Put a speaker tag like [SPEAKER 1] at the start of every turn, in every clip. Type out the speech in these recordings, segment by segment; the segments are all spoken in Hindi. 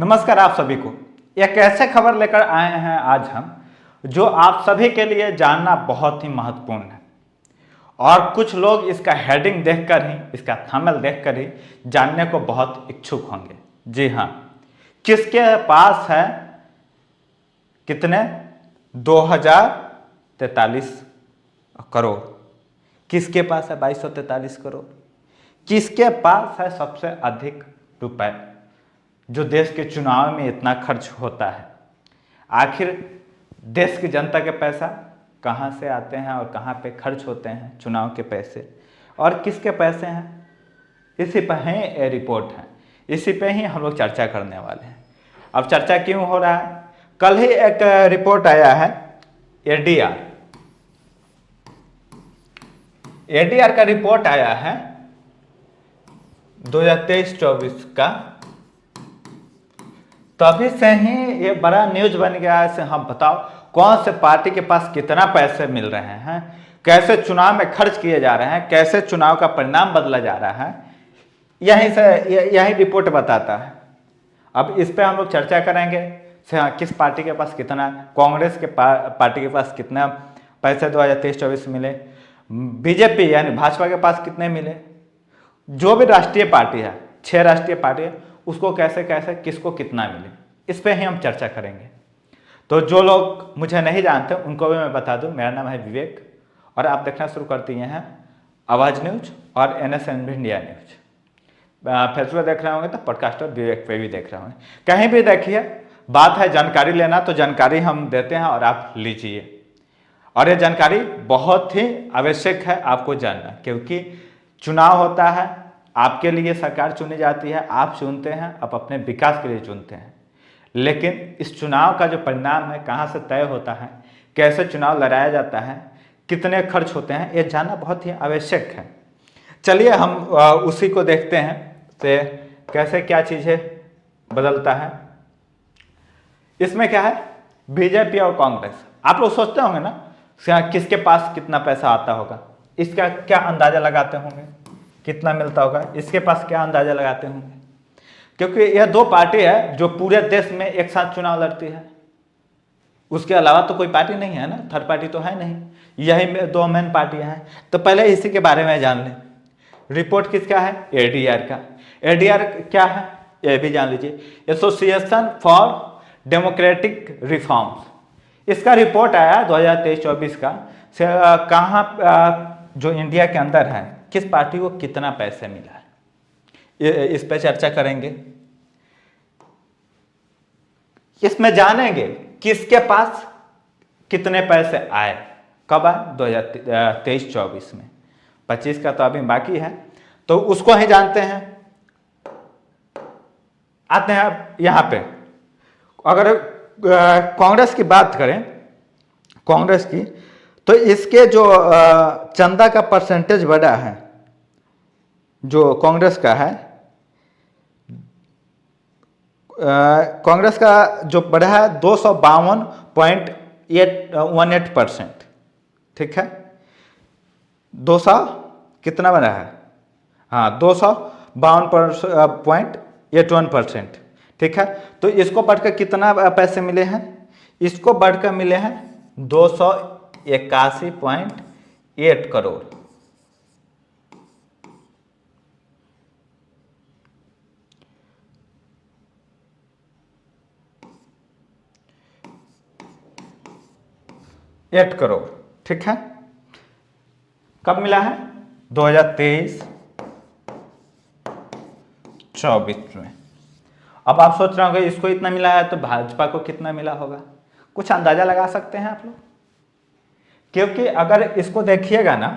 [SPEAKER 1] नमस्कार आप सभी को। एक ऐसे खबर लेकर आए हैं आज हम जो आप सभी के लिए जानना बहुत ही महत्वपूर्ण है और कुछ लोग इसका हेडिंग देखकर ही, इसका थंबनेल देखकर ही जानने को बहुत इच्छुक होंगे। जी हाँ, किसके पास है कितने 2043 करोड़, किसके पास है 2243 करोड़, किसके पास है सबसे अधिक रुपए जो देश के चुनाव में इतना खर्च होता है। आखिर देश की जनता के पैसा कहाँ से आते हैं और कहाँ पे खर्च होते हैं चुनाव के पैसे, और किसके पैसे हैं, इसी पर ही ये रिपोर्ट है, इसी पे ही हम लोग चर्चा करने वाले हैं। अब चर्चा क्यों हो रहा है, कल ही एक रिपोर्ट आया है एडीआर का रिपोर्ट आया है 2023-24 का। तभी से ही ये बड़ा न्यूज बन गया है से हम बताओ कौन से पार्टी के पास कितना पैसे मिल रहे हैं, कैसे चुनाव में खर्च किए जा रहे हैं, कैसे चुनाव का परिणाम बदला जा रहा है, यही रिपोर्ट बताता है। अब इस पे हम लोग चर्चा करेंगे से किस पार्टी के पास कितना, कांग्रेस के पार्टी के पास कितना पैसे 2023-24 मिले, बीजेपी यानी भाजपा के पास कितने मिले, जो भी राष्ट्रीय पार्टी है 6 राष्ट्रीय पार्टी है उसको कैसे कैसे किसको कितना मिले, इस पे ही हम चर्चा करेंगे। तो जो लोग मुझे नहीं जानते उनको भी मैं बता दूं, मेरा नाम है विवेक और आप देखना शुरू कर दिए हैं आवाज़ न्यूज और NSN इंडिया न्यूज। फेसबुक देख रहे होंगे तो पॉडकास्टर विवेक पे भी देख रहे होंगे, कहीं भी देखिए। बात है जानकारी लेना तो जानकारी हम देते हैं और आप लीजिए, और ये जानकारी बहुत ही आवश्यक है आपको जानना, क्योंकि चुनाव होता है, आपके लिए सरकार चुनी जाती है, आप चुनते हैं, आप अपने विकास के लिए चुनते हैं, लेकिन इस चुनाव का जो परिणाम है कहाँ से तय होता है, कैसे चुनाव लड़ाया जाता है, कितने खर्च होते हैं, ये जानना बहुत ही आवश्यक है। चलिए हम उसी को देखते हैं से कैसे क्या चीज़ें बदलता है। इसमें क्या है, बीजेपी और कांग्रेस, आप लोग सोचते होंगे ना किसके पास कितना पैसा आता होगा, इसका क्या अंदाजा लगाते होंगे, कितना मिलता होगा, इसके पास क्या अंदाजा लगाते होंगे, क्योंकि यह दो पार्टी है जो पूरे देश में एक साथ चुनाव लड़ती है, उसके अलावा तो कोई पार्टी नहीं है ना, थर्ड पार्टी तो है नहीं, यही दो मेन पार्टियां हैं। तो पहले इसी के बारे में जान लें। रिपोर्ट किसका है, एडीआर का। एडीआर क्या है ये भी जान लीजिए, एसोसिएशन फॉर डेमोक्रेटिक रिफॉर्म्स। इसका रिपोर्ट आया 2023-24 का से कहाँ जो इंडिया के अंदर है किस पार्टी को कितना पैसे मिला है, इस पे चर्चा करेंगे। इसमें जानेंगे किसके पास कितने पैसे आए, कब आए 2023-24 में, 25 का तो अभी बाकी है, तो उसको ही जानते हैं। आते हैं अब यहाँ पे, अगर कांग्रेस की बात करें, कांग्रेस की, तो इसके जो चंदा का परसेंटेज बढ़ा है जो कांग्रेस का है, कांग्रेस का जो बढ़ा है 252.18%, ठीक है, 200 कितना बना है, हाँ 252.81%, ठीक है। तो इसको बढ़कर कितना पैसे मिले हैं, इसको बढ़कर मिले हैं 281.8 करोड़। एट करोड़, ठीक है। कब मिला है, 2023-24 में। अब आप सोच रहे होंगे इसको इतना मिला है तो भाजपा को कितना मिला होगा, कुछ अंदाजा लगा सकते हैं आप लोग, क्योंकि अगर इसको देखिएगा ना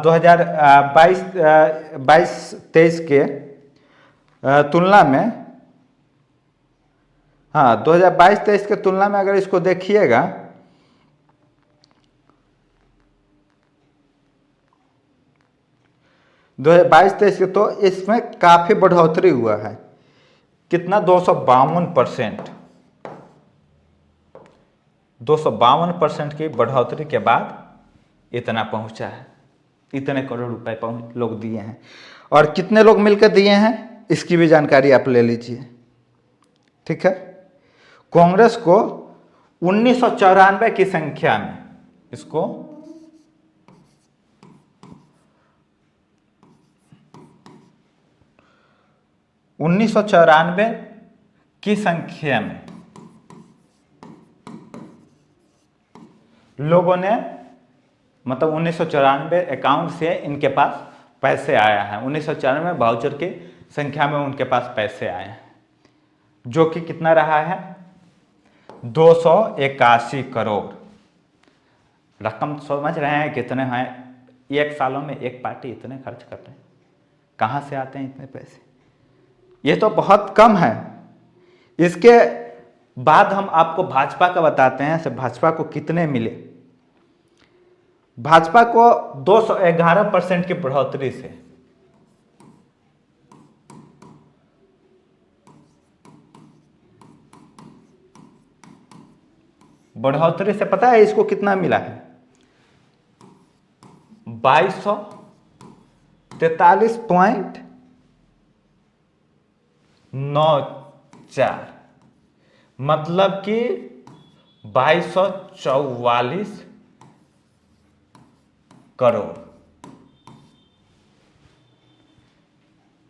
[SPEAKER 1] 2022-23 के तुलना में, हाँ 2022-23 के तुलना में अगर इसको देखिएगा 2022-23 के, तो इसमें काफी बढ़ोतरी हुआ है, कितना 252%, 252% की बढ़ोतरी के बाद इतना पहुंचा है, इतने करोड़ रुपए लोग दिए हैं। और कितने लोग मिलकर दिए हैं इसकी भी जानकारी आप ले लीजिए, ठीक है। कांग्रेस को 1994 की संख्या में इसको 1994 की संख्या में लोगों ने मतलब 1994 अकाउंट से इनके पास पैसे आया है, 1994 वाउचर की संख्या में उनके पास पैसे आए हैं, जो कि कितना रहा है 281 करोड़। रकम समझ रहे हैं कितने हैं? एक सालों में एक पार्टी इतने खर्च कर रहे हैं, कहाँ से आते हैं इतने पैसे? ये तो बहुत कम है। इसके बाद हम आपको भाजपा का बताते हैं, से भाजपा को कितने मिले। भाजपा को 211% की बढ़ोतरी से पता है इसको कितना मिला है? 2243.94, मतलब कि 2244 करोड़।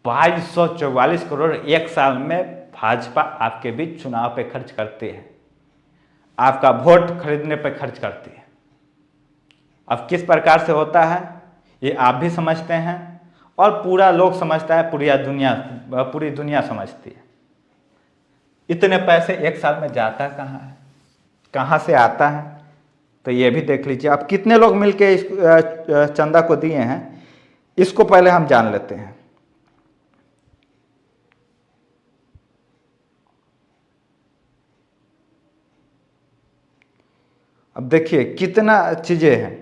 [SPEAKER 1] 2244 करोड़ एक साल में भाजपा आपके बीच चुनाव पे खर्च करती है, आपका वोट खरीदने पे खर्च करती है। अब किस प्रकार से होता है ये आप भी समझते हैं और पूरा लोग समझता है, पूरी दुनिया समझती है। इतने पैसे एक साल में जाता कहाँ है, कहाँ से आता है? तो ये भी देख लीजिए आप कितने लोग मिलके इस चंदा को दिए हैं, इसको पहले हम जान लेते हैं। अब देखिए कितना चीजें हैं।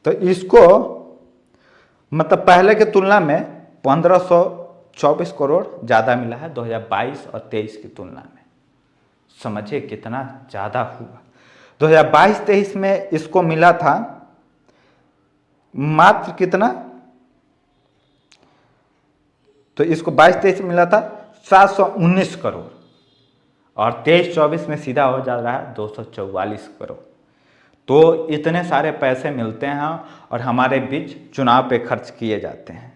[SPEAKER 1] तो इसको मतलब पहले की तुलना में 1524 करोड़ ज़्यादा मिला है 2022 और 23 की तुलना में। समझिए कितना ज़्यादा हुआ। 2022-23 में इसको मिला था मात्र कितना, तो इसको 22-23 में मिला था 719 करोड़ और 23-24 में सीधा हो जा रहा है 244 करोड़। तो इतने सारे पैसे मिलते हैं और हमारे बीच चुनाव पे खर्च किए जाते हैं।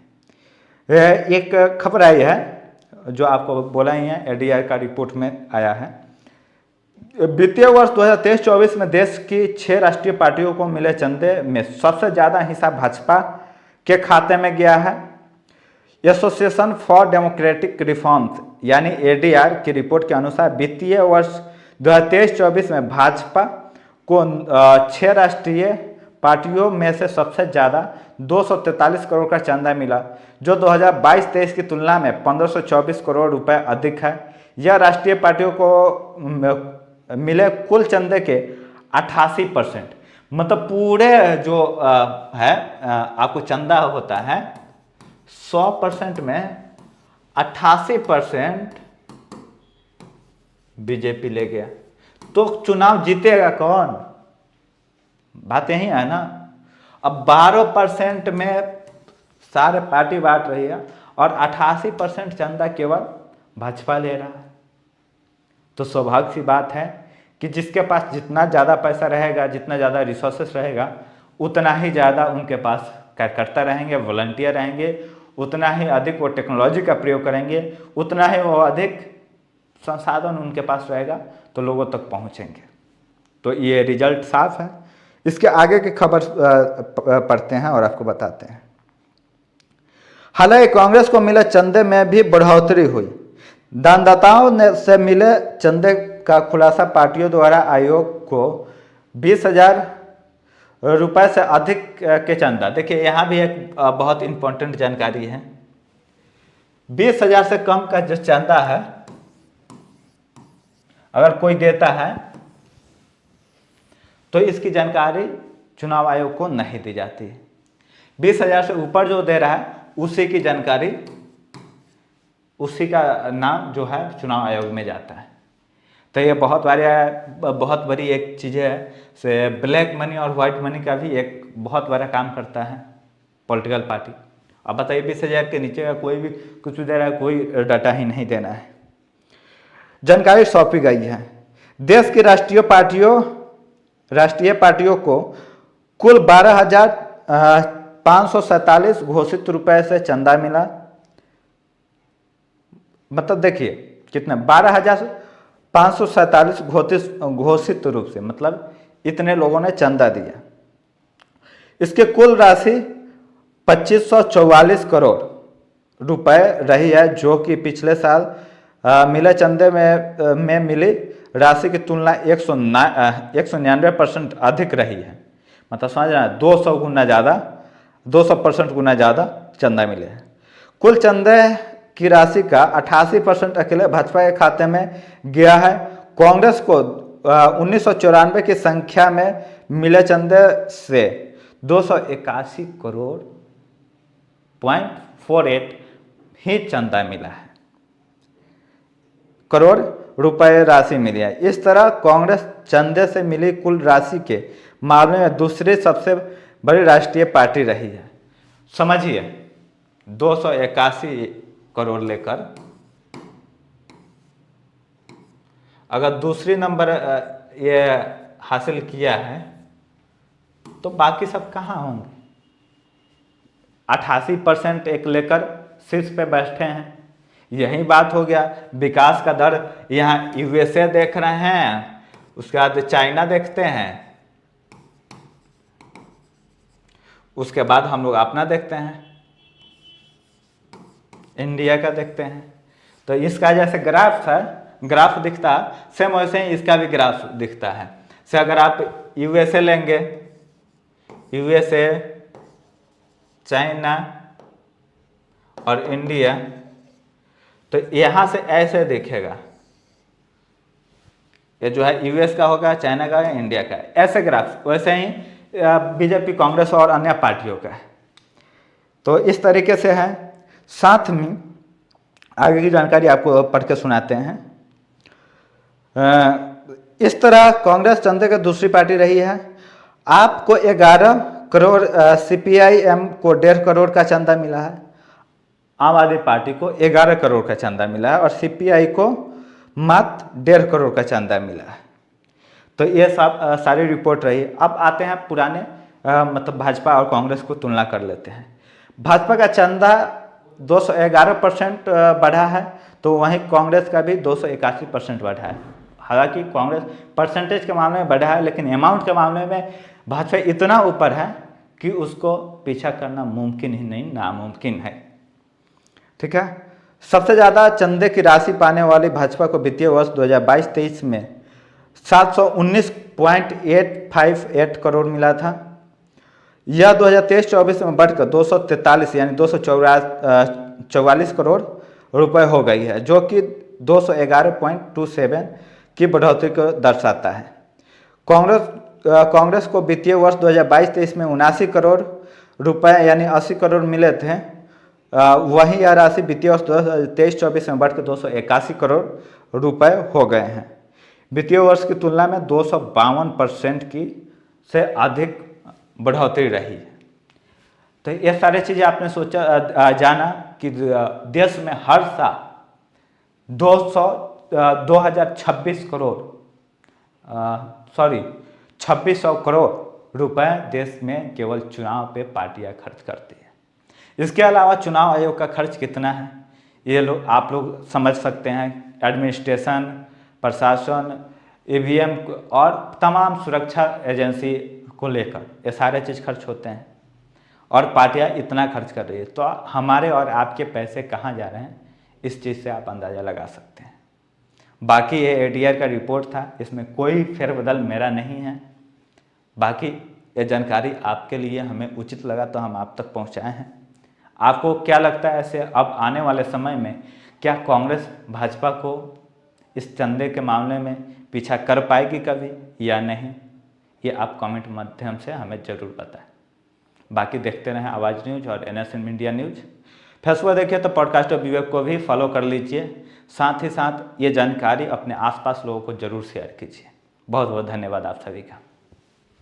[SPEAKER 1] एक खबर आई है जो आपको बोला ही है, एडीआर का रिपोर्ट में आया है। वित्तीय वर्ष 2023-24 में देश की 6 राष्ट्रीय पार्टियों को मिले चंदे में सबसे ज़्यादा हिस्सा भाजपा के खाते में गया है। एसोसिएशन फॉर डेमोक्रेटिक रिफॉर्म्स यानी एडीआर की रिपोर्ट के अनुसार वित्तीय वर्ष 2023-24 में भाजपा को 6 राष्ट्रीय पार्टियों में से सबसे ज़्यादा 243 करोड़ का चंदा मिला, जो 2022-23 की तुलना में 1524 करोड़ रुपए अधिक है। यह राष्ट्रीय पार्टियों को मिले कुल चंदे के 88%, मतलब पूरे जो है आपको चंदा होता है 100% में 88% बीजेपी ले गया। तो चुनाव जीतेगा कौन? बात यही है ना। अब 12% में सारे पार्टी बांट रही है और 88% चंदा केवल भाजपा ले रहा है। तो सौभाग्य सी बात है कि जिसके पास जितना ज़्यादा पैसा रहेगा, जितना ज़्यादा रिसोर्सेस रहेगा, उतना ही ज़्यादा उनके पास कार्यकर्ता रहेंगे, वॉलंटियर रहेंगे, उतना ही अधिक वो टेक्नोलॉजी का प्रयोग करेंगे, उतना ही वो अधिक संसाधन उनके पास रहेगा तो लोगों तक पहुंचेंगे। तो ये रिजल्ट साफ है। इसके आगे की खबर पढ़ते हैं और आपको बताते हैं। हालांकि कांग्रेस को मिले चंदे में भी बढ़ोतरी हुई। दानदाताओं से मिले चंदे का खुलासा पार्टियों द्वारा आयोग को 20,000 रुपए से अधिक के चंदा। देखिए यहाँ भी एक बहुत इंपॉर्टेंट जानकारी है। 20,000 से कम का जो चंदा है अगर कोई देता है तो इसकी जानकारी चुनाव आयोग को नहीं दी जाती है। 20,000 से ऊपर जो दे रहा है उसी की जानकारी, उसी का नाम जो है चुनाव आयोग में जाता है। तो ये बहुत बड़ी एक चीज़ है से ब्लैक मनी और वाइट मनी का भी एक बहुत बड़ा काम करता है। Political party. अब बताइए 20,000 के नीचे का कोई भी कुछ भी दे रहा है, कोई डाटा ही नहीं देना है। जानकारी सौंपी गई है। देश की राष्ट्रीय पार्टियों को कुल 12,547 घोषित रुपए से चंदा मिला। मतलब देखिए कितना, 12,547 घोषित रूप से, मतलब इतने लोगों ने चंदा दिया। इसके कुल राशि 2544 करोड़ रुपए रही है, जो कि पिछले साल मिले चंदे में मिली राशि की तुलना 199% अधिक रही है। मतलब समझ रहे हैं, 200% गुना ज़्यादा चंदा मिले हैं। कुल चंदे की राशि का 88% अकेले भाजपा के खाते में गया है। कांग्रेस को 1994 की संख्या में मिले चंदे से 281 करोड़ 0.48 ही चंदा मिला है, करोड़ रुपए राशि मिली है। इस तरह कांग्रेस चंदे से मिली कुल राशि के मामले में दूसरी सबसे बड़ी राष्ट्रीय पार्टी रही है। समझिए 281 करोड़ लेकर अगर दूसरी नंबर ये हासिल किया है तो बाकी सब कहाँ होंगे। 88% एक लेकर शीर्ष पे बैठे हैं। यही बात हो गया। विकास का दर यहाँ यूएसए देख रहे हैं, उसके बाद चाइना देखते हैं, उसके बाद हम लोग अपना देखते हैं, इंडिया का देखते हैं। तो इसका जैसे ग्राफ दिखता है, सेम वैसे ही इसका भी ग्राफ दिखता है। से अगर आप यूएसए लेंगे, यूएसए, चाइना और इंडिया, तो यहाँ से ऐसे दिखेगा। ये जो है यूएस का होगा, चाइना का, इंडिया का, ऐसे ग्राफ। वैसे ही बीजेपी, कांग्रेस और अन्य पार्टियों का है। तो इस तरीके से है। साथ में आगे की जानकारी आपको पढ़ के सुनाते हैं। इस तरह कांग्रेस चंदे की दूसरी पार्टी रही है। आपको 11 करोड़, सीपीआईएम को 1.5 करोड़ का चंदा मिला है। आम आदमी पार्टी को 11 करोड़ का चंदा मिला है और सीपीआई को मात्र 1.5 करोड़ का चंदा मिला है। तो ये सब सारी रिपोर्ट रही। अब आते हैं पुराने मतलब भाजपा और कांग्रेस को तुलना कर लेते हैं। भाजपा का चंदा 211% बढ़ा है, तो वहीं कांग्रेस का भी 281% बढ़ा है। हालांकि कांग्रेस परसेंटेज के मामले में बढ़ा है, लेकिन अमाउंट के मामले में भाजपा इतना ऊपर है कि उसको पीछा करना मुमकिन ही नहीं, नामुमकिन है। ठीक है। सबसे ज़्यादा चंदे की राशि पाने वाली भाजपा को वित्तीय वर्ष 2022-23 में 719.858 करोड़ मिला था। यह 2023-24 में बढ़कर 243 यानी 244 करोड़ रुपए हो गई है, जो कि 211.27 की बढ़ोतरी को दर्शाता है। कांग्रेस को वित्तीय वर्ष 2022-23 में 79 करोड़ रुपए यानी 80 करोड़ मिले थे। वहीं यह राशि वित्तीय वर्ष 2023-24 में बढ़कर 281 करोड़ रुपए हो गए हैं। वित्तीय वर्ष की तुलना में 252% की से अधिक बढ़ोतरी रही है। तो ये सारी चीज़ें आपने सोचा जाना कि देश में हर साल 2600 करोड़ रुपए देश में केवल चुनाव पे पार्टियां खर्च करती है। इसके अलावा चुनाव आयोग का खर्च कितना है ये आप लोग समझ सकते हैं। एडमिनिस्ट्रेशन, प्रशासन, ईवीएम और तमाम सुरक्षा एजेंसी को लेकर ये सारे चीज़ खर्च होते हैं और पार्टियां इतना खर्च कर रही है। तो हमारे और आपके पैसे कहाँ जा रहे हैं, इस चीज़ से आप अंदाज़ा लगा सकते हैं। बाकी ये एडीआर का रिपोर्ट था, इसमें कोई फेरबदल मेरा नहीं है। बाकी ये जानकारी आपके लिए हमें उचित लगा तो हम आप तक पहुँचाए हैं। आपको क्या लगता है ऐसे अब आने वाले समय में क्या कांग्रेस भाजपा को इस चंदे के मामले में पीछा कर पाएगी कभी या नहीं, ये आप कमेंट माध्यम से हमें ज़रूर बताएं। बाकी देखते रहें आवाज़ न्यूज़ और NSN मीडिया न्यूज़। फेसबुक देखिए तो पॉडकास्ट ऑफ विवेक को भी फॉलो कर लीजिए। साथ ही साथ ये जानकारी अपने आसपास लोगों को ज़रूर शेयर कीजिए। बहुत बहुत धन्यवाद आप सभी का।